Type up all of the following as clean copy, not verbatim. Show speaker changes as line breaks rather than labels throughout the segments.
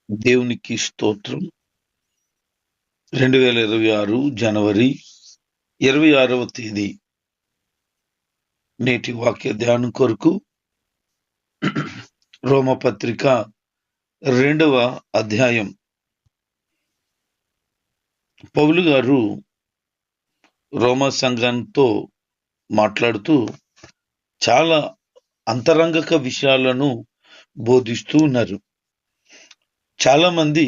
దేవునికి స్తోత్రం. 2026 జనవరి 26వ తేదీ నేటి వాక్య ధ్యానం కొరకు రోమపత్రిక 2వ అధ్యాయం. పౌలు గారు రోమా సంఘంతో మాట్లాడుతూ చాలా అంతరంగక విషయాలను బోధిస్తూ ఉన్నారు. చాలా మంది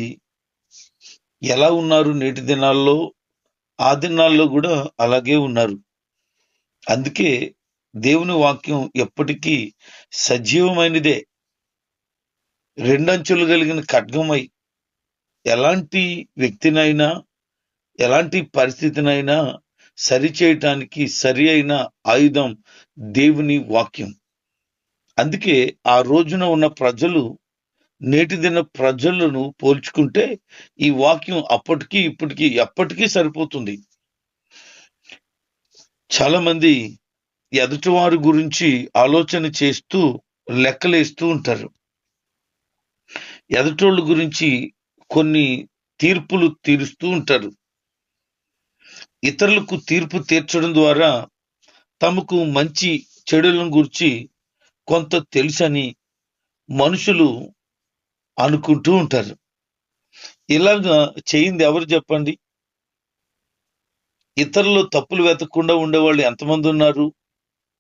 ఎలా ఉన్నారు నేటి దినాల్లో, ఆ దినాల్లో కూడా అలాగే ఉన్నారు. అందుకే దేవుని వాక్యం ఎప్పటికీ సజీవమైనదే, రెండంచులు కలిగిన ఖడ్గమై ఎలాంటి వ్యక్తినైనా ఎలాంటి పరిస్థితినైనా సరిచేయటానికి సరి అయిన ఆయుధం దేవుని వాక్యం. అందుకే ఆ రోజున ఉన్న ప్రజలు నేటి దిన ప్రజలను పోల్చుకుంటే ఈ వాక్యం అప్పటికి ఇప్పటికీ ఎప్పటికీ సరిపోతుంది. చాలా మంది ఎదుటివారి గురించి ఆలోచన చేస్తూ లెక్కలేస్తూ ఉంటారు. ఎదుటోళ్ళ గురించి కొన్ని తీర్పులు తీరుస్తూ ఉంటారు. ఇతరులకు తీర్పు తీర్చడం ద్వారా తమకు మంచి చెడులను గురించి కొంత తెలుసని మనుషులు అనుకుంటూ ఉంటారు. ఇలాగా చేయింది ఎవరు చెప్పండి? ఇతరులు తప్పులు వెతకకుండా ఉండేవాళ్ళు ఎంతమంది ఉన్నారు?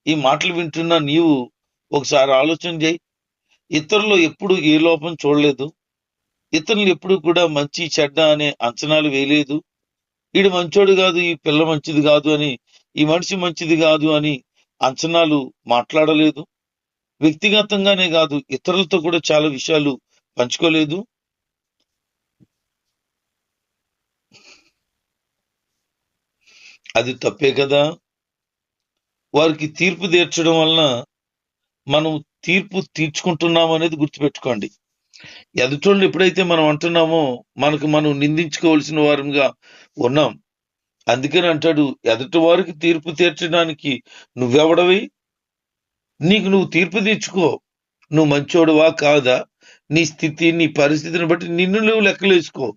ఈ మాటలు వింటున్నా నీవు ఒకసారి ఆలోచన చేయి. ఇతరులు ఎప్పుడు ఏ లోపం చూడలేదు. ఇతరులు ఎప్పుడు కూడా మంచి చెడ్డ అనే అంచనాలు వేయలేదు. వీడు మంచోడు కాదు, ఈ పిల్ల మంచిది కాదు అని, ఈ మనిషి మంచిది కాదు అని అంచనాలు మాట్లాడలేదు. వ్యక్తిగతంగానే కాదు, ఇతరులతో కూడా చాలా విషయాలు పంచుకోలేదు. అది తప్పే కదా. వారికి తీర్పు తీర్చడం వలన మనం తీర్పు తీర్చుకుంటున్నాం అనేది గుర్తుపెట్టుకోండి. ఎదుటోళ్ళని ఎప్పుడైతే మనం అంటున్నామో మనకు మనం నిందించుకోవాల్సిన వారంగా ఉన్నాం. అందుకని అంటాడు, ఎదుటి వారికి తీర్పు తీర్చడానికి నువ్వెవడవి? నీకు నువ్వు తీర్పు తీర్చుకో. నువ్వు మంచోడువా కాదా, నీ స్థితి నీ పరిస్థితిని బట్టి నిన్ను నువ్వు లెక్కలేసుకో.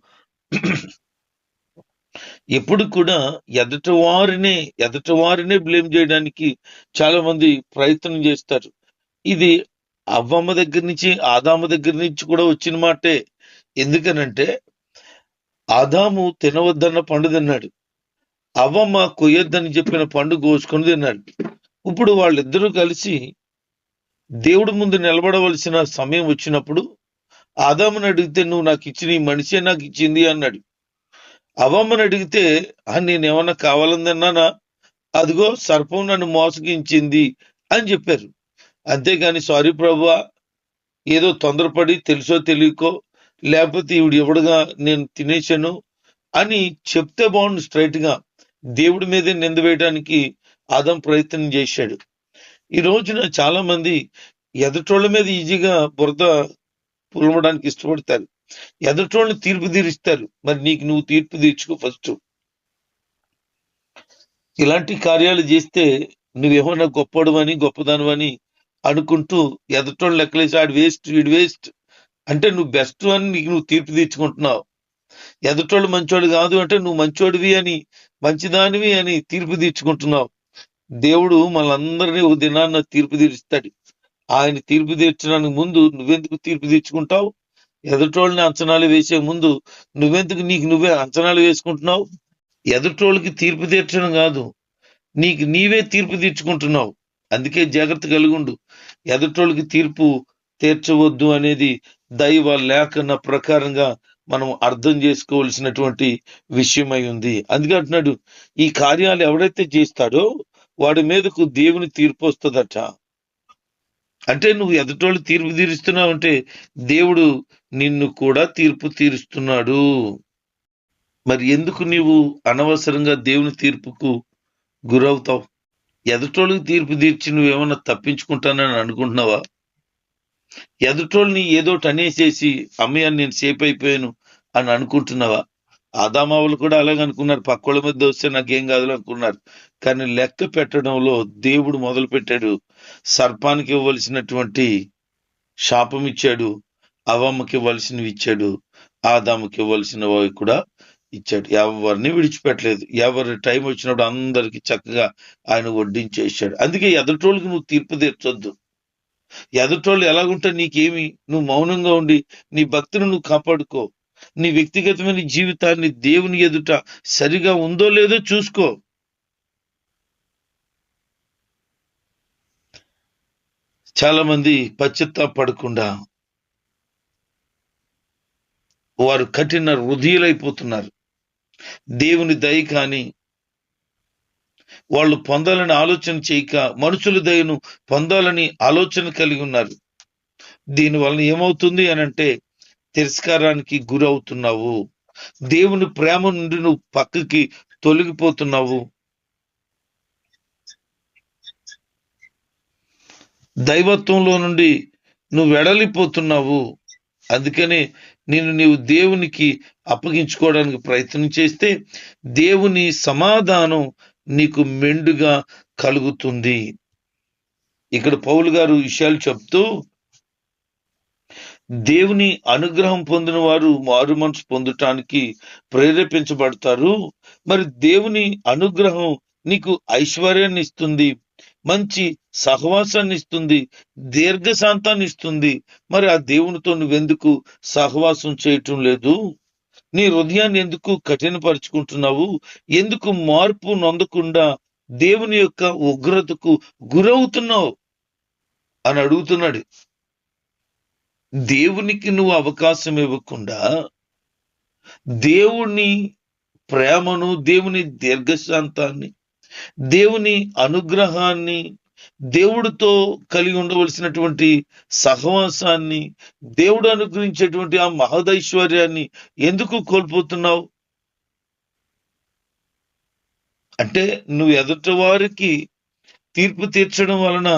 ఎప్పుడు కూడా ఎదుటివారినే బ్లేమ్ చేయడానికి చాలా మంది ప్రయత్నం చేస్తారు. ఇది అవ్వమ్మ దగ్గర నుంచి ఆదాము దగ్గర నుంచి కూడా వచ్చిన మాటే. ఎందుకనంటే ఆదాము తినవద్దన్న పండు తిన్నాడు, అవ్వమ్మ కొయ్యొద్దని చెప్పిన పండు కోసుకొని తిన్నాడు. ఇప్పుడు వాళ్ళిద్దరూ కలిసి దేవుడి ముందు నిలబడవలసిన సమయం వచ్చినప్పుడు ఆదాముని అడిగితే నువ్వు నాకు ఇచ్చిన ఈ మనిషే నాకు ఇచ్చింది అన్నాడు. అవ్వమ్మని అడిగితే నేనేమన్నా కావాలందన్నానా, అదిగో సర్పం నన్ను మోసగించింది అని చెప్పారు. అంతేగాని సారీ ప్రభువా, ఏదో తొందరపడి తెలుసో తెలియకో లేకపోతే ఈవిడ ఎవడుగా నేను తినేశాను అని చెప్తే బాగుండు. స్ట్రైట్ గా దేవుడి మీదే నింద వేయడానికి ఆదాం ప్రయత్నం చేశాడు. ఈ రోజున చాలా మంది ఎదుటోళ్ళ మీద ఈజీగా బురద పులమడానికి ఇష్టపడతారు. ఎదుటోళ్ళని తీర్పు తీరుస్తారు. మరి నీకు నువ్వు తీర్పు తీర్చుకో ఫస్ట్. ఇలాంటి కార్యాలు చేస్తే నువ్వేమన్నా గొప్పడువని గొప్పదానివని అనుకుంటూ ఎదుటోళ్ళు లెక్కలేసి ఆడు వేస్ట్ వీడు వేస్ట్ అంటే నువ్వు బెస్ట్ అని నీకు నువ్వు తీర్పు తీర్చుకుంటున్నావు. ఎదుటోళ్ళు మంచోడు కాదు అంటే నువ్వు మంచోడివి అని మంచిదానివి అని తీర్పు తీర్చుకుంటున్నావు. దేవుడు మనందరినీ ఒక దినాన్న తీర్పు తీరుస్తాడు. ఆయన తీర్పు తీర్చడానికి ముందు నువ్వెందుకు తీర్పు తీర్చుకుంటావు? ఎదుటోళ్ళని అంచనాలు వేసే ముందు నువ్వెందుకు నీకు నువ్వే అంచనాలు వేసుకుంటున్నావు? ఎదుటోళ్ళకి తీర్పు తీర్చడం కాదు, నీకు నీవే తీర్పు తీర్చుకుంటున్నావు. అందుకే జాగ్రత్త కలిగుండు. ఎదుటోళ్ళకి తీర్పు తీర్చవద్దు అనేది దైవ లేఖన ప్రకారంగా మనం అర్థం చేసుకోవాల్సినటువంటి విషయమై ఉంది. అందుకే అంటున్నాడు, ఈ కార్యాలు ఎవడైతే చేస్తాడో వాడి మీదకు దేవుని తీర్పు వస్తుందట. అంటే నువ్వు ఎదుటోళ్ళు తీర్పు తీరుస్తున్నావు అంటే దేవుడు నిన్ను కూడా తీర్పు తీరుస్తున్నాడు. మరి ఎందుకు నీవు అనవసరంగా దేవుని తీర్పుకు గురవుతావు? ఎదుటోళ్ళకి తీర్పు తీర్చి నువ్వేమన్నా తప్పించుకుంటానని అనుకుంటున్నావా? ఎదుటోళ్ళని ఏదోటి అనేసేసి అమ్మయ్య నేను సేఫ్ అయిపోయాను అని అనుకుంటున్నావా? ఆదామావులు కూడా అలాగే అనుకున్నారు. పక్కోళ్ళ మీద వస్తే నాకేం కాదు అనుకున్నారు. కానీ లెక్క పెట్టడంలో దేవుడు మొదలు పెట్టాడు. సర్పానికి ఇవ్వవలసినటువంటి శాపం ఇచ్చాడు. అవ్వమ్మకి ఇవ్వాల్సినవి ఇచ్చాడు, ఆదాముకి ఇవ్వాల్సినవి కూడా ఇచ్చాడు. ఎవరిని విడిచిపెట్టలేదు. ఎవరి టైం వచ్చినప్పుడు అందరికి చక్కగా ఆయన వడ్డించేసాడు. అందుకే ఎదుటోళ్ళకి నువ్వు తీర్పు తీర్చొద్దు. ఎదుటోళ్ళు ఎలాగుంటే నీకేమి, నువ్వు మౌనంగా ఉండి నీ భక్తిని నువ్వు కాపాడుకో. నీ వ్యక్తిగతమైన జీవితాన్ని దేవుని ఎదుట సరిగా ఉందో లేదో చూసుకో. చాలా మంది పశ్చాత్తాపడకుండా వారు కఠిన హృదయులైపోతున్నారు. దేవుని దయ కానీ వాళ్ళు పొందాలని ఆలోచన చేయక మనుషుల దయను పొందాలని ఆలోచన కలిగి ఉన్నారు. దీనివల్ల ఏమవుతుంది అనంటే తిరస్కారానికి గురవుతున్నావు. దేవుని ప్రేమ నుండి నువ్వు పక్కకి తొలగిపోతున్నావు. దైవత్వంలో నుండి నువ్వు వెడలిపోతున్నావు. అందుకనే నీవు దేవునికి అప్పగించుకోవడానికి ప్రయత్నం చేస్తే దేవుని సమాధానం నీకు మెండుగా కలుగుతుంది. ఇక్కడ పౌలు గారు విషయాలు చెప్తూ, దేవుని అనుగ్రహం పొందిన వారు మారు మనసు పొందటానికి ప్రేరేపించబడతారు. మరి దేవుని అనుగ్రహం నీకు ఐశ్వర్యాన్ని ఇస్తుంది, మంచి సహవాసాన్ని ఇస్తుంది, దీర్ఘశాంతాన్ని ఇస్తుంది. మరి ఆ దేవునితో నువ్వెందుకు సహవాసం చేయటం లేదు? నీ హృదయాన్ని ఎందుకు కఠినపరుచుకుంటున్నావు? ఎందుకు మార్పు నొందకుండా దేవుని యొక్క ఉగ్రతకు గురవుతున్నావు అని అడుగుతున్నాడు. దేవునికి నువ్వు అవకాశం ఇవ్వకుండా దేవుని ప్రేమను, దేవుని దీర్ఘశాంతాన్ని, దేవుని అనుగ్రహాన్ని, దేవుడితో కలిగి ఉండవలసినటువంటి సహవాసాన్ని, దేవుడు అనుగ్రహించేటువంటి ఆ మహదైశ్వర్యాన్ని ఎందుకు కోల్పోతున్నావు? అంటే నువ్వు ఎదుటి వారికి తీర్పు తీర్చడం వలన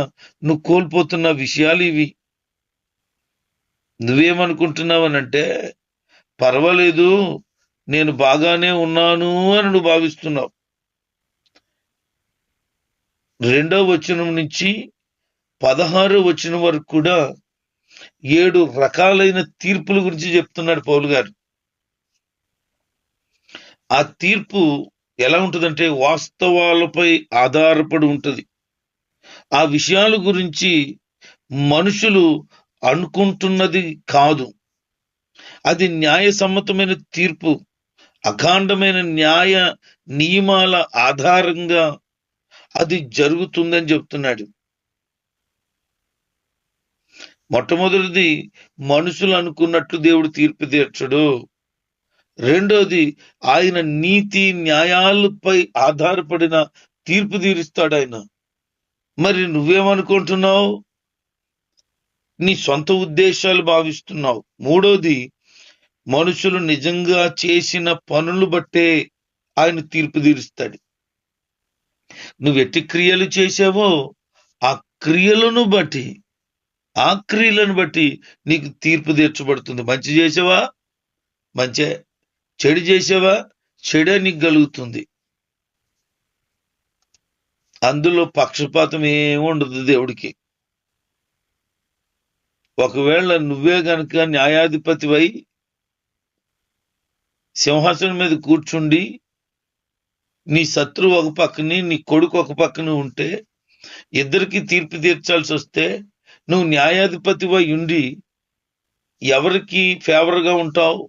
నువ్వు కోల్పోతున్న విషయాలు ఇవి. నువ్వేమనుకుంటున్నావనంటే పర్వాలేదు, నేను బాగానే ఉన్నాను అని నువ్వు భావిస్తున్నావు. 2వ వచనం నుంచి 16వ వచనం వరకు కూడా 7 రకాలైన తీర్పుల గురించి చెప్తున్నాడు పౌలు గారు. ఆ తీర్పు ఎలా ఉంటుందంటే వాస్తవాలపై ఆధారపడి ఉంటుంది. ఆ విషయాల గురించి మనుషులు అనుకుంటున్నది కాదు. అది న్యాయసమ్మతమైన తీర్పు, అఖండమైన న్యాయ నియమాల ఆధారంగా అది జరుగుతుందని చెప్తున్నాడు. మొట్టమొదటిది, మనుషులు అనుకున్నట్లు దేవుడు తీర్పు తీర్చడు. రెండోది, ఆయన నీతి న్యాయాలపై ఆధారపడిన తీర్పు తీరుస్తాడు ఆయన. మరి నువ్వేమనుకుంటున్నావు? నీ సొంత ఉద్దేశాలు భావిస్తున్నావు. మూడోది, మనుషులు నిజంగా చేసిన పనులు బట్టే ఆయన తీర్పు తీరుస్తాడు. నువ్వు ఎట్టి క్రియలు చేసావో ఆ క్రియలను బట్టి నీకు తీర్పు తీర్చబడుతుంది. మంచి చేసావా, మంచే. చెడు చేసావా, చెడే నీకు కలుగుతుంది. అందులో పక్షపాతం ఏమి ఉండదు దేవుడికి. ఒకవేళ నువ్వే గనుక న్యాయాధిపతివై సింహాసనం మీద కూర్చుండి నీ శత్రువు ఒక పక్కని, నీ కొడుకు ఒక పక్కన ఉంటే, ఇద్దరికి తీర్పు తీర్చాల్సి వస్తే నువ్వు న్యాయాధిపతివై ఉండి ఎవరికి ఫేవర్గా ఉంటావు?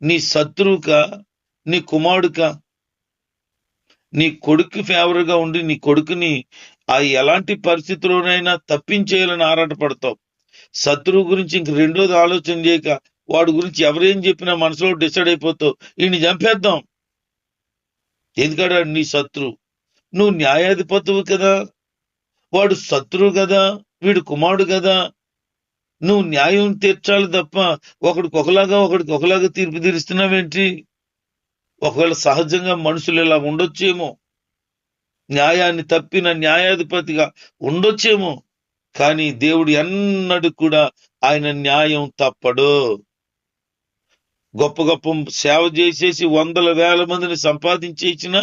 నీ శత్రువుకా, నీ కుమారుడుకా? నీ కొడుకు ఫేవర్గా ఉండి నీ కొడుకుని ఎలాంటి పరిస్థితుల్లోనైనా తప్పించేయాలని ఆరాటపడతావు. శత్రువు గురించి ఇంక రెండోది ఆలోచన చేయక వాడి గురించి ఎవరేం చెప్పినా మనసులో డిసైడ్ అయిపోతావు, ఈయన్ని చంపేద్దాం. ఎందుకంటే నీ శత్రువు. నువ్వు న్యాయాధిపతివు కదా, వాడు శత్రువు కదా, వీడు కుమారుడు కదా. నువ్వు న్యాయం తీర్చాలి తప్ప ఒకడికి ఒకలాగా తీర్పు తీరుస్తున్నావేంటి? ఒకవేళ సహజంగా మనుషులు ఇలా ఉండొచ్చేమో, న్యాయాన్ని తప్పిన న్యాయాధిపతిగా ఉండొచ్చేమో, కానీ దేవుడు ఎన్నడూ కూడా ఆయన న్యాయం తప్పడు. గొప్ప గొప్ప సేవ చేసేసి 100,000 మందిని సంపాదించేసిన,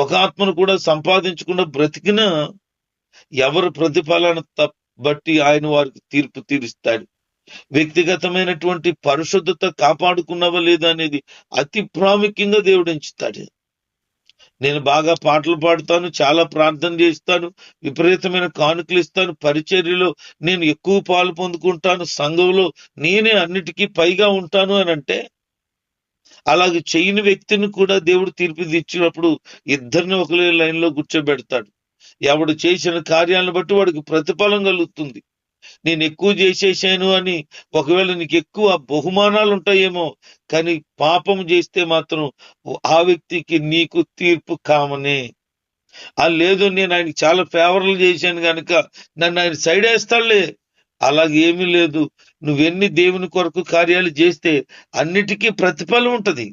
ఒక ఆత్మను కూడా సంపాదించకుండా బ్రతికిన ఎవరు ప్రతిఫలాన్ని బట్టి ఆయన వారికి తీర్పు తీరుస్తాడు. వ్యక్తిగతమైనటువంటి పరిశుద్ధత కాపాడుకున్నావా లేదా అనేది అతి ప్రాముఖ్యంగా దేవుడు ఎంచుతాడు. నేను బాగా పాటలు పాడుతాను, చాలా ప్రార్థన చేస్తాను, విపరీతమైన కానుకలు ఇస్తాను, పరిచర్యలో నేను ఎక్కువ పాలు పొందుకుంటాను, సంఘంలో నేనే అన్నిటికీ పైగా ఉంటాను అని అంటే, అలాగే చేయని వ్యక్తిని కూడా దేవుడు తీర్పు తీర్చినప్పుడు ఇద్దరిని ఒకలే లైన్లో కూర్చోబెడతాడు. ఎవడు చేసిన కార్యాలను బట్టి వాడికి ప్రతిఫలం కలుగుతుంది. నేను ఎక్కువ చేసేసాను అని ఒకవేళ నీకు ఎక్కువ బహుమానాలు ఉంటాయేమో, కానీ పాపం చేస్తే మాత్రం ఆ వ్యక్తికి నీకు తీర్పు కామనే. లేదు నేను ఆయనకి చాలా ఫేవర్లు చేశాను కనుక నన్ను ఆయన సైడ్ వేస్తాడులే, అలాగేమీ లేదు. నువ్వెన్ని దేవుని కొరకు కార్యాలు చేస్తే అన్నిటికీ ప్రతిఫలం ఉంటది.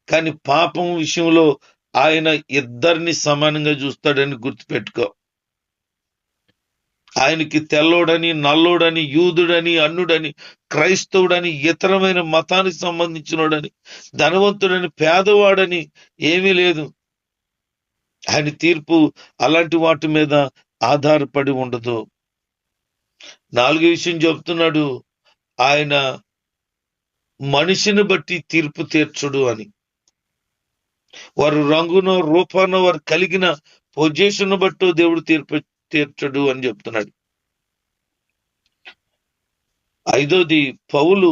కానీ పాపం విషయంలో ఆయన ఇద్దరిని సమానంగా చూస్తాడని గుర్తుపెట్టుకో. ఆయనకి తెల్లోడని, నల్లోడని, యూదుడని, అన్నుడని, క్రైస్తవుడని, ఇతరమైన మతానికి సంబంధించినోడని, ధనవంతుడని, పేదవాడని ఏమీ లేదు. ఆయన తీర్పు అలాంటి వాటి మీద ఆధారపడి ఉండదు. 4వ విషయం చెప్తున్నాడు, ఆయన మనిషిని బట్టి తీర్పు తీర్చుడు అని. వారు రంగునో రూపానో వారు కలిగిన పొజిషన్ బట్టో దేవుడు తీర్పు తీర్చడు అని చెప్తున్నాడు. 5వది, పౌలు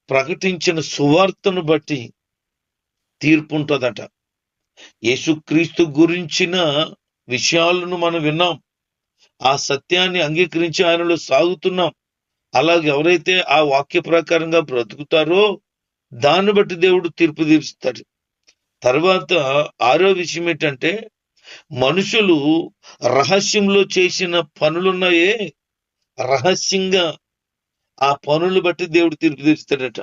ప్రకటించిన సువార్తను బట్టి తీర్పు ఉంటుందట. యేసుక్రీస్తు గురించిన విషయాలను మనం విన్నాం, ఆ సత్యాన్ని అంగీకరించి ఆయనలో సాగుతున్నాం. అలాగే ఎవరైతే ఆ వాక్య ప్రకారంగా బ్రతుకుతారో దాన్ని బట్టి దేవుడు తీర్పు తీరుస్తాడు. తర్వాత 6వ విషయం ఏంటంటే, మనుషులు రహస్యంలో చేసిన పనులున్నాయే, రహస్యంగా ఆ పనులు బట్టి దేవుడు తీర్పు తీరుస్తాడట.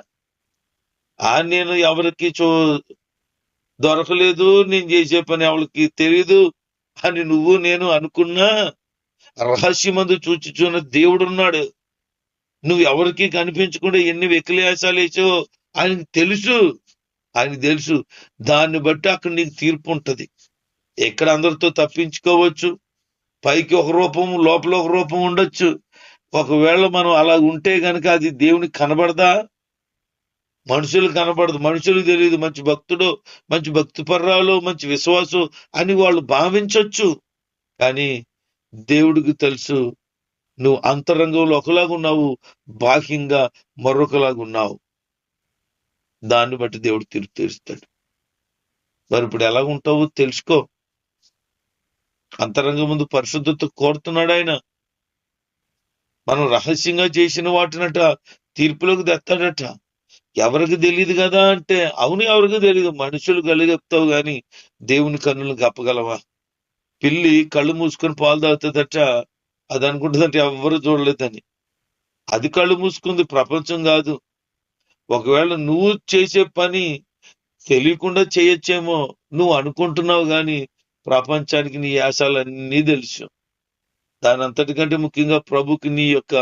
నేను ఎవరికి దొరకలేదు, నేను చేసే పని ఎవరికి తెలియదు అని నువ్వు నేను అనుకున్నా, రహస్యమందు చూచుచున్న దేవుడున్నాడు. నువ్వు ఎవరికి కనిపించకుండా ఎన్ని వెకిలియాసాలు వేసావో ఆయనకు తెలుసు. దాన్ని బట్టి అక్కడ నీకు తీర్పు ఉంటది. ఎక్కడ అందరితో తప్పించుకోవచ్చు, పైకి ఒక రూపం లోపల ఒక రూపం ఉండొచ్చు. ఒకవేళ మనం అలా ఉంటే గనక అది దేవునికి కనబడదా? మనుషులు కనబడదు, మనుషులకు తెలియదు మంచి భక్తుడో, మంచి భక్తి పర్రాలో, మంచి విశ్వాసం అని వాళ్ళు భావించవచ్చు. కానీ దేవుడికి తెలుసు నువ్వు అంతరంగంలో ఒకలాగా ఉన్నావు, బాహ్యంగా మరొకలాగా ఉన్నావు. దాన్ని బట్టి దేవుడు తీర్పు తీరుస్తాడు. మరి ఇప్పుడు ఎలా ఉంటావో తెలుసుకో. అంతరంగం ముందు పరిశుద్ధత కోరుతున్నాడు ఆయన. మనం రహస్యంగా చేసిన వాటినట తీర్పులోకి తెస్తాడట. ఎవరికి తెలియదు కదా అంటే, అవును ఎవరికి తెలియదు, మనుషులు కలిగెప్తావు గాని దేవుని కన్నులకు అప్పగలవా? పిల్లి కళ్ళు మూసుకొని పాలు తాగుతుందట, అది అనుకుంటుందంటే ఎవ్వరు చూడలేదని. అది కళ్ళు మూసుకుంది, ప్రపంచం కాదు. ఒకవేళ నువ్వు చేసే పని తెలియకుండా చేయొచ్చేమో, నువ్వు అనుకుంటున్నావు గాని ప్రపంచానికి నీ యాసాలన్నీ తెలుసు. దాని అంతటికంటే ముఖ్యంగా ప్రభుకి నీ యొక్క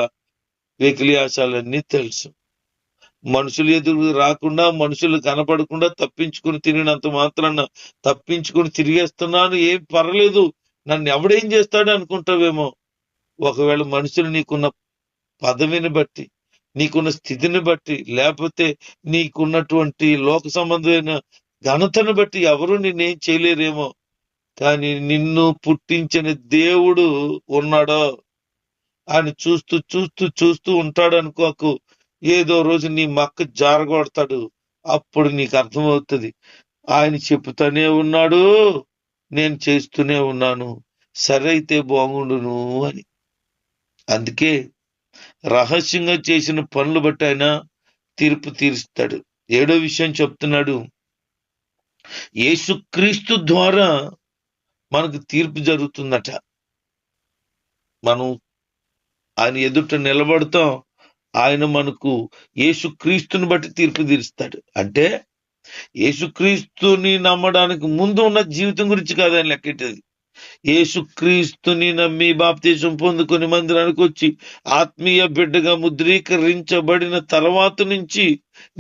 వెకిలి యాసాలన్నీ తెలుసు. మనుషులు ఎదురు రాకుండా, మనుషులు కనపడకుండా తప్పించుకుని తిరిగినంత మాత్రాన తప్పించుకుని తిరిగేస్తున్నాను, ఏం పర్లేదు, నన్ను ఎవడేం చేస్తాడు అనుకుంటావేమో. ఒకవేళ మనుషులు నీకున్న పదవిని బట్టి, నీకున్న స్థితిని బట్టి, లేకపోతే నీకున్నటువంటి లోక సంబంధమైన ఘనతను బట్టి ఎవరు నిన్నేం చేయలేరేమో. కానీ నిన్ను పుట్టించిన దేవుడు ఉన్నాడో ఆయన చూస్తూ చూస్తూ చూస్తూ ఉంటాడు అనుకోకు. ఏదో రోజు నీ మక్క జారగొడతాడు, అప్పుడు నీకు అర్థమవుతుంది ఆయన చెప్తానే ఉన్నాడు, నేను చేస్తూనే ఉన్నాను, సరే అయితే బాగుండును అని. అందుకే రహస్యంగా చేసిన పనులు బట్టి ఆయన తీర్పు తీరుస్తాడు. 7వ విషయం చెప్తున్నాడు, యేసుక్రీస్తు ద్వారా మనకు తీర్పు జరుగుతుందట. మనం ఆయన ఎదుట నిలబడతాం, ఆయన మనకు యేసుక్రీస్తుని బట్టి తీర్పు తీరుస్తాడు. అంటే యేసుక్రీస్తుని నమ్మడానికి ముందు ఉన్న జీవితం గురించి కాదు ఆయన లెక్కెట్టేది. యేసుక్రీస్తుని నమ్మి బాప్తిసం పొందుకొని మందిరానికి వచ్చి ఆత్మీయ బిడ్డగా ముద్రీకరించబడిన తర్వాత నుంచి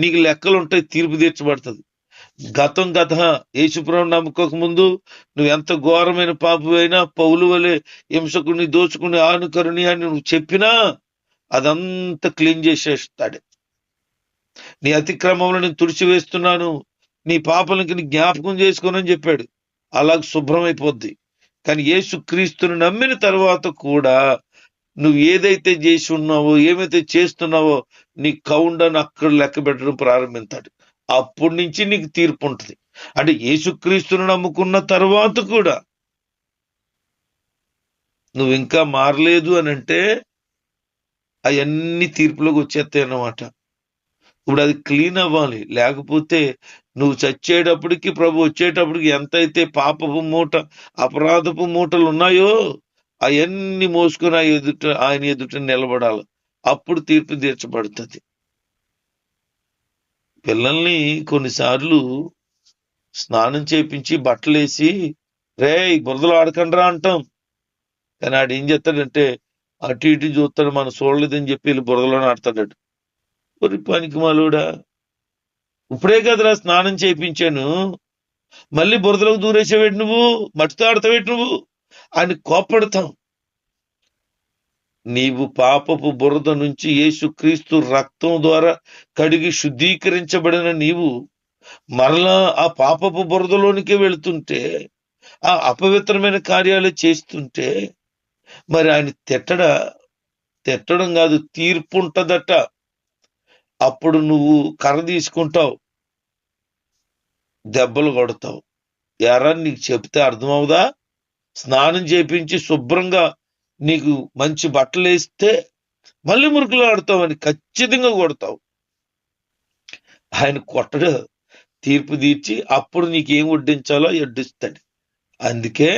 నీకు లెక్కలు ఉంటాయి, తీర్పు తీర్చబడుతుంది. గతం యేసుప్రభువు నమ్ముకోక ముందు నువ్వు ఎంత ఘోరమైన పాపమైనా, పౌలు వలె హింసకుని, దోచుకుని, ఆనుకరుని అని నువ్వు చెప్పినా అదంతా క్లీన్ చేసేస్తాడు. నీ అతిక్రమంలో నేను తుడిచివేస్తున్నాను, నీ పాపలకి నీ జ్ఞాపకం చేసుకోనని చెప్పాడు. అలాగ శుభ్రమైపోద్ది. కానీ యేసుక్రీస్తుని నమ్మిన తర్వాత కూడా నువ్వు ఏదైతే చేసి ఉన్నావో, ఏమైతే చేస్తున్నావో, నీ కౌండని అక్కడ లెక్క పెట్టడం ప్రారంభిస్తాడు. అప్పటి నుంచి నీకు తీర్పు ఉంటుంది. అంటే యేసుక్రీస్తుని నమ్ముకున్న తర్వాత కూడా నువ్వు ఇంకా మారలేదు అని అంటే అవన్నీ తీర్పులోకి వచ్చేస్తాయి అన్నమాట. ఇప్పుడు అది క్లీన్ అవ్వాలి. లేకపోతే నువ్వు చచ్చేటప్పటికి, ప్రభు వచ్చేటప్పటికి ఎంతైతే పాపపు మూట, అపరాధపు మూటలు ఉన్నాయో అవన్నీ మోసుకొని ఆయన ఎదుట నిలబడాలి. అప్పుడు తీర్పు తీర్చబడుతుంది. పిల్లల్ని కొన్నిసార్లు స్నానం చేపించి బట్టలేసి రే బురదలో ఆడకండ్రా అంటాం. కానీ ఆడు ఏం చేస్తాడంటే అటు ఇటు చూస్తాడు, మనం చూడలేదని చెప్పి వెళ్ళి బురదలోనే ఆడతాడు. ఒరి పనికి మాలోడా, ఇప్పుడే కదరా స్నానం చేయించాను, మళ్ళీ బురదలోకి దూరేసేవేటి నువ్వు, మట్టితో ఆడతావేటి నువ్వు అని కోప్పడతాం. నీవు పాపపు బురద నుంచి యేసుక్రీస్తు రక్తం ద్వారా కడిగి శుద్ధీకరించబడిన నీవు మరలా ఆ పాపపు బురదలోనికే వెళుతుంటే, ఆ అపవిత్రమైన కార్యాలు చేస్తుంటే మరి ఆయన తిట్టడం కాదు, తీర్పు ఉంటదట. అప్పుడు నువ్వు కర్ర తీసుకుంటావు, దెబ్బలు కొడతావు. ఎరా నీకు చెప్తే అర్థమవుదా? స్నానం చేపించి శుభ్రంగా నీకు మంచి బట్టలు వేస్తే మళ్ళీ మురుకులు ఆడతావని ఖచ్చితంగా కొడతావు. ఆయన కొట్టడు, తీర్పు తీర్చి అప్పుడు నీకేం వడ్డించాలో వడ్డిస్తాడు. అందుకే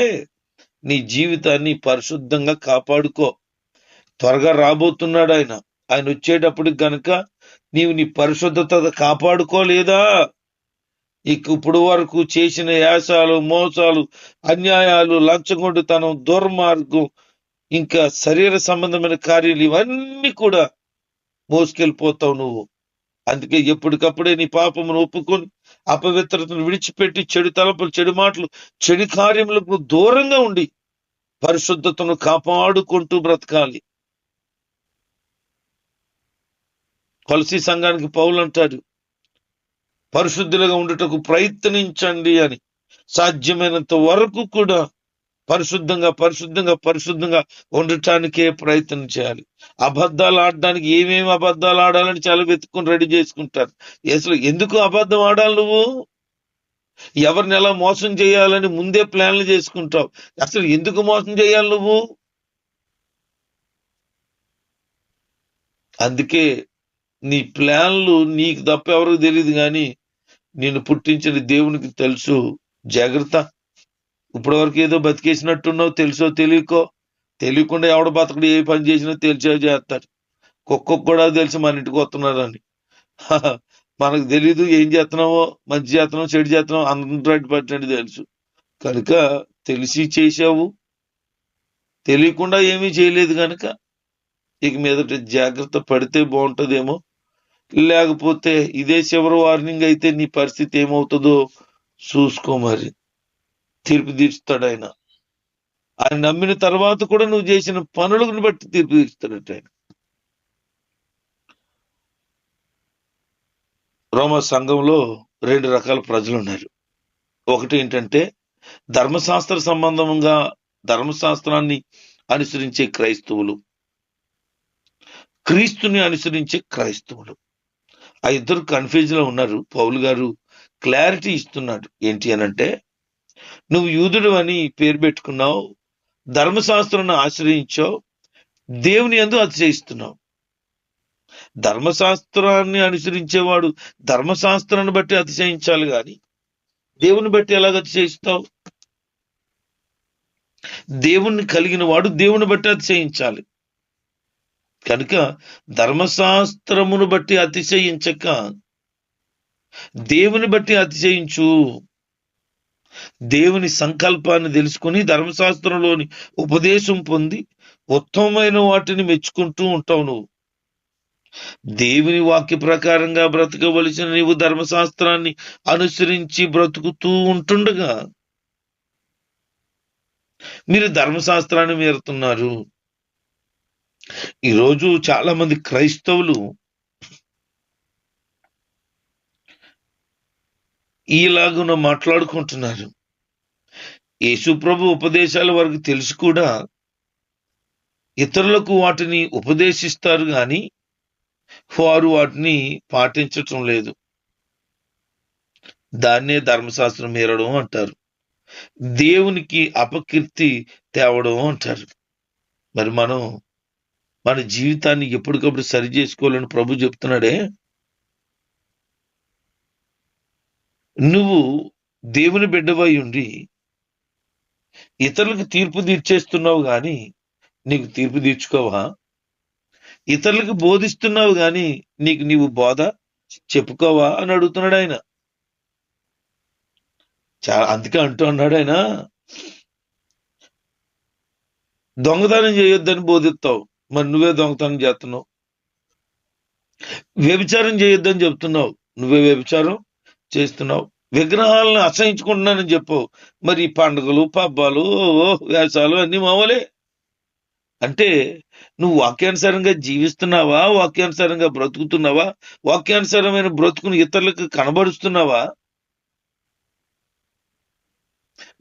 నీ జీవితాన్ని పరిశుద్ధంగా కాపాడుకో. త్వరగా రాబోతున్నాడు ఆయన. ఆయన వచ్చేటప్పటికి గనక నీవు నీ పరిశుద్ధత కాపాడుకోలేదా, ఇప్పుడు వరకు చేసిన యాసాలు, మోసాలు, అన్యాయాలు, లంచగొండితనం, దుర్మార్గం, ఇంకా శరీర సంబంధమైన కార్యాలు ఇవన్నీ కూడా మోసుకెళ్ళిపోతావు నువ్వు. అందుకే ఎప్పటికప్పుడే నీ పాపమును ఒప్పుకొని అపవిత్రతను విడిచిపెట్టి చెడు తలపులు, చెడు మాటలు, చెడు కార్యములకు దూరంగా ఉండి పరిశుద్ధతను కాపాడుకుంటూ బ్రతకాలి. కొలసీ సంఘానికి పౌలు అంటాడు, పరిశుద్ధులుగా ఉండుటకు ప్రయత్నించండి అని. సాధ్యమైనంత వరకు కూడా పరిశుద్ధంగా ఉండటానికే ప్రయత్నం చేయాలి. అబద్ధాలు ఆడడానికి ఏమేమి అబద్ధాలు ఆడాలని చాలా వెతుక్కుని రెడీ చేసుకుంటారు. అసలు ఎందుకు అబద్ధం ఆడాలి నువ్వు? ఎవరిని ఎలా మోసం చేయాలని ముందే ప్లాన్లు చేసుకుంటావు. అసలు ఎందుకు మోసం చేయాలి నువ్వు? అందుకే నీ ప్లాన్లు నీకు తప్ప ఎవరికి తెలియదు, కానీ నిన్ను పుట్టించిన దేవునికి తెలుసు. జాగ్రత్త. ఇప్పటి వరకు ఏదో బతికేసినట్టున్నావు, తెలుసో తెలియకుండా ఎవడ బతకడు ఏ పని చేసినా తెలిసే చేస్తాడు. కుక్కకు కూడా తెలుసు మన ఇంటికి వస్తున్నారని. మనకు తెలీదు ఏం చేస్తున్నావో, మంచి చేస్తున్నావు చెడు చేస్తున్నావు 100% తెలుసు. కనుక తెలిసి చేసావు, తెలియకుండా ఏమీ చేయలేదు కనుక ఇక మీదట జాగ్రత్త పడితే బాగుంటుందేమో. లేకపోతే ఇదే చివరి వార్నింగ్ అయితే నీ పరిస్థితి ఏమవుతుందో చూసుకో. మరి తీర్పు తీర్చుతాడు ఆయన. ఆయన నమ్మిన తర్వాత కూడా నువ్వు చేసిన పనులను బట్టి తీర్పు తీర్చుతాడట ఆయన. రోమా సంఘంలో 2 రకాల ప్రజలు ఉన్నారు. ఒకటి ఏంటంటే ధర్మశాస్త్రాన్ని అనుసరించే క్రైస్తవులు, క్రీస్తుని అనుసరించే క్రైస్తవులు. ఆ ఇద్దరు కన్ఫ్యూజ్ లో ఉన్నారు. పౌలు గారు క్లారిటీ ఇస్తున్నాడు. ఏంటి అనంటే, నువ్వు యూదుడు అని పేరు పెట్టుకున్నావు, ధర్మశాస్త్రాన్ని ఆశ్రయించావు, దేవుని యందు అతిశయిస్తున్నావు. ధర్మశాస్త్రాన్ని అనుసరించేవాడు ధర్మశాస్త్రాన్ని బట్టి అతిశయించాలి, కానీ దేవుని బట్టి ఎలాగ అతిశయిస్తావు? దేవుణ్ణి కలిగిన వాడు దేవుని బట్టి అతిశయించాలి. కనుక ధర్మశాస్త్రమును బట్టి అతిశయించక దేవుని బట్టి అతిశయించు. దేవుని సంకల్పాన్ని తెలుసుకుని ధర్మశాస్త్రంలోని ఉపదేశం పొంది ఉత్తమమైన వాటిని మెచ్చుకుంటూ ఉంటావు. నువ్వు దేవుని వాక్య ప్రకారంగా బ్రతకవలసిన నీవు ధర్మశాస్త్రాన్ని అనుసరించి బ్రతుకుతూ ఉంటుండగా మీరు ధర్మశాస్త్రాన్ని మీరుతున్నారు. ఈరోజు చాలా మంది క్రైస్తవులు ఈలాగున మాట్లాడుకుంటున్నారు. యేసుప్రభు ఉపదేశాల వరకు తెలిసి కూడా ఇతరులకు వాటిని ఉపదేశిస్తారు గాని వారు వాటిని పాటించటం లేదు. దాన్నే ధర్మశాస్త్రం మీరడం అంటారు, దేవునికి అపకీర్తి తేవడం అంటారు. మరి మనం మన జీవితాన్ని ఎప్పటికప్పుడు సరి చేసుకోవాలని ప్రభు చెప్తున్నాడే. నువ్వు దేవుని బిడ్డవై ఉండి ఇతరులకు తీర్పు తీర్చేస్తున్నావు గాని నీకు తీర్పు తీర్చుకోవా? ఇతరులకు బోధిస్తున్నావు గాని నీవు బోధ చెప్పుకోవా అని అడుగుతున్నాడు ఆయన. అందుకే అంటూ అన్నాడు ఆయన, దొంగతనం చేయొద్దని బోధిస్తావు, మరి నువ్వే దొంగతనం చేస్తున్నావు. వ్యభిచారం చేయొద్దని చెప్తున్నావు, నువ్వే వ్యభిచారం చేస్తున్నావు. విగ్రహాలను అసహించుకుంటున్నానని చెప్పావు, మరి పండుగలు పబ్బాలు వేషాలు అన్ని మామూలే. అంటే నువ్వు వాక్యానుసారంగా జీవిస్తున్నావా? వాక్యానుసారంగా బ్రతుకుతున్నావా? వాక్యానుసారమైన బ్రతుకును ఇతరులకు కనబరుస్తున్నావా?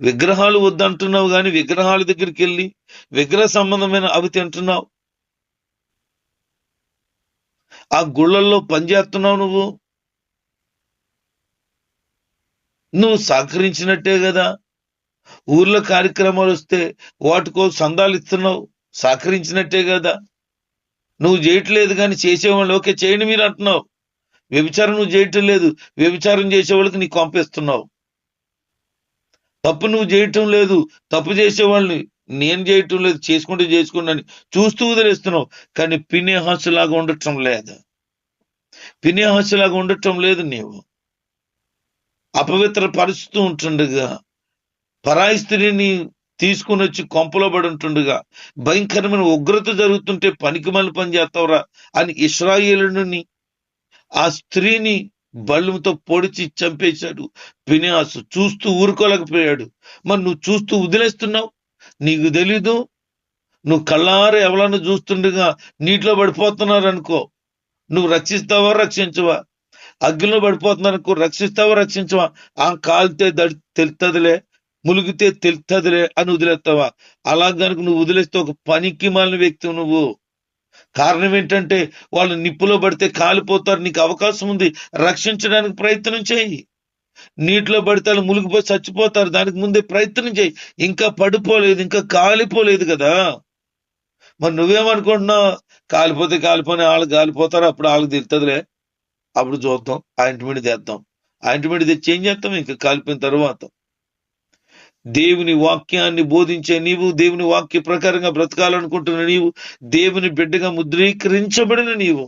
విగ్రహాలు వద్దంటున్నావు కానీ విగ్రహాల దగ్గరికి వెళ్ళి విగ్రహ సంబంధమైన అవి తింటున్నావు. ఆ గుళ్ళల్లో పనిచేస్తున్నావు. నువ్వు సహకరించినట్టే కదా. ఊర్లో కార్యక్రమాలు వస్తే వాటికో సందాలు ఇస్తున్నావు, సహకరించినట్టే కదా. నువ్వు చేయట్లేదు కానీ చేసేవాళ్ళు ఓకే చేయండి మీరు అంటున్నావు. వ్యభిచారం నువ్వు చేయటం లేదు, వ్యభిచారం చేసేవాళ్ళకి నీకు పంపిస్తున్నావు. తప్పు నువ్వు చేయటం లేదు, తప్పు చేసేవాళ్ళని నేను చేయటం లేదు, చేసుకుంటే చేసుకోండి అని చూస్తూ వదిలేస్తున్నావు. కానీ పినేహాసులాగా ఉండటం లేదు, పినేహాసులాగా ఉండటం లేదు. నీవు అపవిత్ర పరుస్తూ ఉంటుండగా, పరాయి స్త్రీని తీసుకుని వచ్చి కొంపలో పడి ఉంటుండగా, భయంకరమైన ఉగ్రత జరుగుతుంటే పనికిమాలిన పని చేస్తావురా అని ఇశ్రాయేలుని ఆ స్త్రీని బళ్ళుతో పొడిచి చంపేశాడు ఫినెహాసు. చూస్తూ ఊరుకోలేకపోయాడు. మరి నువ్వు చూస్తూ వదిలేస్తున్నావు. నీకు తెలీదు, నువ్వు కళ్ళారా ఎవరన్నా చూస్తుండగా నీటిలో పడిపోతున్నారు అనుకో, నువ్వు రక్షిస్తావా రక్షించవా? అగ్నిలో పడిపోతున్నారనుకో, రక్షిస్తావా రక్షించవా? ఆ కాలితే తెలుస్తుందిలే, ములిగితే తెలుస్తుందిలే అని వదిలేస్తావా? అలా కనుక నువ్వు వదిలేస్తే ఒక పనికి మాలిన వ్యక్తి నువ్వు. కారణం ఏంటంటే వాళ్ళు నిప్పులో పడితే కాలిపోతారు, నీకు అవకాశం ఉంది, రక్షించడానికి ప్రయత్నం చేయి. నీటిలో పడితే వాళ్ళు మునిగిపోయి చచ్చిపోతారు, దానికి ముందే ప్రయత్నం చేయి. ఇంకా పడిపోలేదు, ఇంకా కాలిపోలేదు కదా. మరి నువ్వేమనుకుంటున్నావు? కాలిపోతే కాలిపోయిన వాళ్ళు కాలిపోతారు, అప్పుడు వాళ్ళకి తెలుస్తుందిలే, అప్పుడు చూద్దాం, ఆయింట్మెంట్ తెద్దాం. ఆయింట్మెంట్ తెచ్చి ఏం చేస్తాం? ఇంకా కాలిపోయిన తర్వాత. దేవుని వాక్యాన్ని బోధించే నీవు, దేవుని వాక్య ప్రకారంగా బ్రతకాలనుకుంటున్న నీవు, దేవుని బిడ్డగా ముద్రీకరించబడిన నీవు,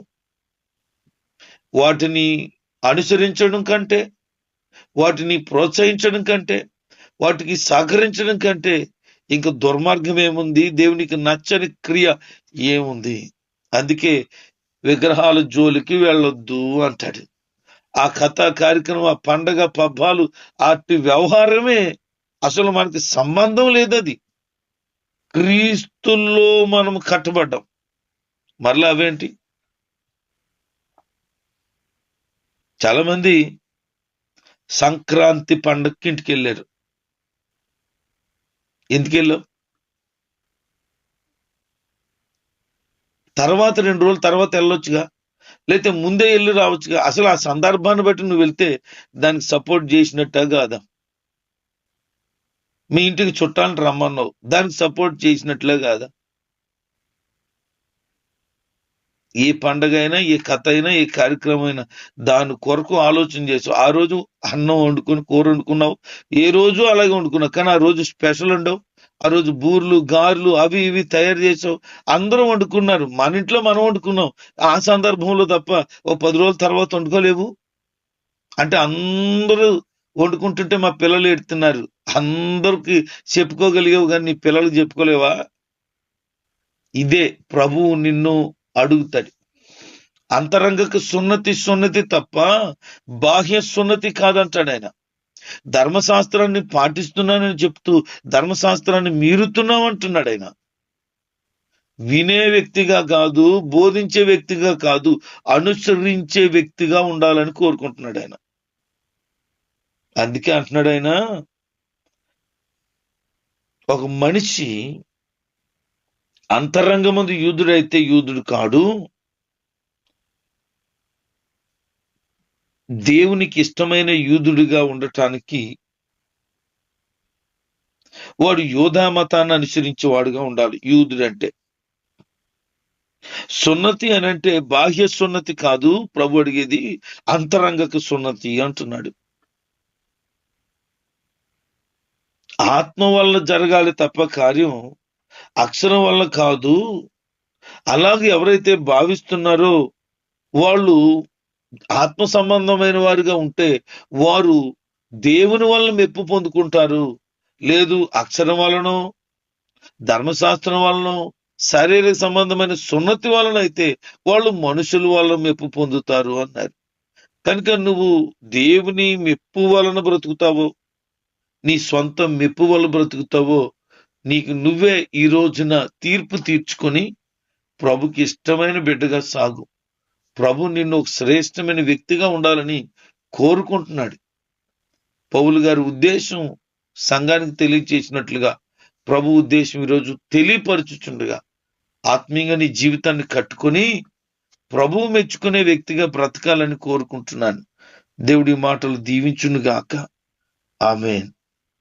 వాటిని అనుసరించడం కంటే, వాటిని ప్రోత్సహించడం కంటే, వాటికి సహకరించడం కంటే ఇంకా దుర్మార్గం ఏముంది? దేవునికి నచ్చని క్రియ ఏముంది? అందుకే విగ్రహాల జోలికి వెళ్ళొద్దు అంటాడు. ఆ కథా కార్యక్రమం, ఆ పండగ పబ్బాలు, అట్టి వ్యవహారమే అసలు మనకి సంబంధం లేదు. అది క్రీస్తుల్లో మనం కట్టబడ్డాం. మరలా అవేంటి? చాలా మంది సంక్రాంతి పండగకి ఇంటికి వెళ్ళారు. ఎందుకు వెళ్ళావు? తర్వాత 2 రోజుల తర్వాత వెళ్ళొచ్చుగా, లేకపోతే ముందే వెళ్ళి రావచ్చుగా. అసలు ఆ సందర్భాన్ని బట్టి నువ్వు వెళ్తే దానికి సపోర్ట్ చేసినట్ట కాదా? మీ ఇంటికి చుట్టాలను రమ్మన్నావు, దానికి సపోర్ట్ చేసినట్లే కాదా? ఏ పండగ అయినా, ఏ కథ అయినా, ఏ కార్యక్రమం అయినా దాని కొరకు ఆలోచన చేసావు. ఆ రోజు అన్నం వండుకొని కూర వండుకున్నావు, ఏ రోజు అలాగే వండుకున్నావు, కానీ ఆ రోజు స్పెషల్ ఉండవు. ఆ రోజు బూర్లు గారెలు అవి ఇవి తయారు చేసావు, అందరూ వండుకున్నారు. మన ఇంట్లో మనం వండుకున్నాం ఆ సందర్భంలో తప్ప ఓ 10 రోజుల తర్వాత వండుకోలేవు. అంటే అందరూ వండుకుంటుంటే మా పిల్లలు ఎడుతున్నారు, అందరికి చెప్పుకోగలిగావు కానీ నీ పిల్లలకు చెప్పుకోలేవా? ఇదే ప్రభువు నిన్ను అడుగుతాడు. అంతరంగకు సున్నతి తప్ప బాహ్య సున్నతి కాదంటాడు ఆయన. ధర్మశాస్త్రాన్ని పాటిస్తున్నానని చెప్తూ ధర్మశాస్త్రాన్ని మీరుతున్నావు అంటున్నాడు ఆయన. వినే వ్యక్తిగా కాదు, బోధించే వ్యక్తిగా కాదు, అనుసరించే వ్యక్తిగా ఉండాలని కోరుకుంటున్నాడు ఆయన. అందుకే అంటున్నాడు ఆయన, ఒక మనిషి అంతరంగమందు యూదుడైతే యూదుడు కాడు, దేవునికి ఇష్టమైన యూదుడిగా ఉండటానికి వాడు యోధా మతాన్ని అనుసరించేవాడుగా ఉండాలి. యూదుడంటే సున్నతి అని అంటే బాహ్య సున్నతి కాదు ప్రభు అడిగేది, అంతరంగక సున్నతి అంటున్నాడు. ఆత్మ వల్ల జరగాలి తప్ప కార్యం అక్షరం వల్ల కాదు. అలాగే ఎవరైతే భావిస్తున్నారో వాళ్ళు ఆత్మ సంబంధమైన వారిగా ఉంటే వారు దేవుని వల్ల మెప్పు పొందుకుంటారు. లేదు అక్షరం వలనో, ధర్మశాస్త్రం వలనో, శారీరక సంబంధమైన సున్నతి వలన అయితే వాళ్ళు మనుషుల వల్ల మెప్పు పొందుతారు అన్నారు. కనుక నువ్వు దేవుని మెప్పు వలన బ్రతుకుతావో, నీ సొంత మెప్పు వల్ల బ్రతుకుతావో, నీకు నువ్వే ఈ రోజున తీర్పు తీర్చుకొని ప్రభుకి ఇష్టమైన బిడ్డగా సాగు. ప్రభు నిన్ను ఒక శ్రేష్టమైన వ్యక్తిగా ఉండాలని కోరుకుంటున్నాడు. పౌలు గారి ఉద్దేశం సంఘానికి తెలియచేసినట్లుగా ప్రభు ఉద్దేశం ఈరోజు తెలియపరచుచుండగా, ఆత్మీయంగా నీ జీవితాన్ని కట్టుకొని ప్రభువు మెచ్చుకునే వ్యక్తిగా బ్రతకాలని కోరుకుంటున్నాను. దేవుడి మాటలు దీవించునుగాక. ఆమేన్.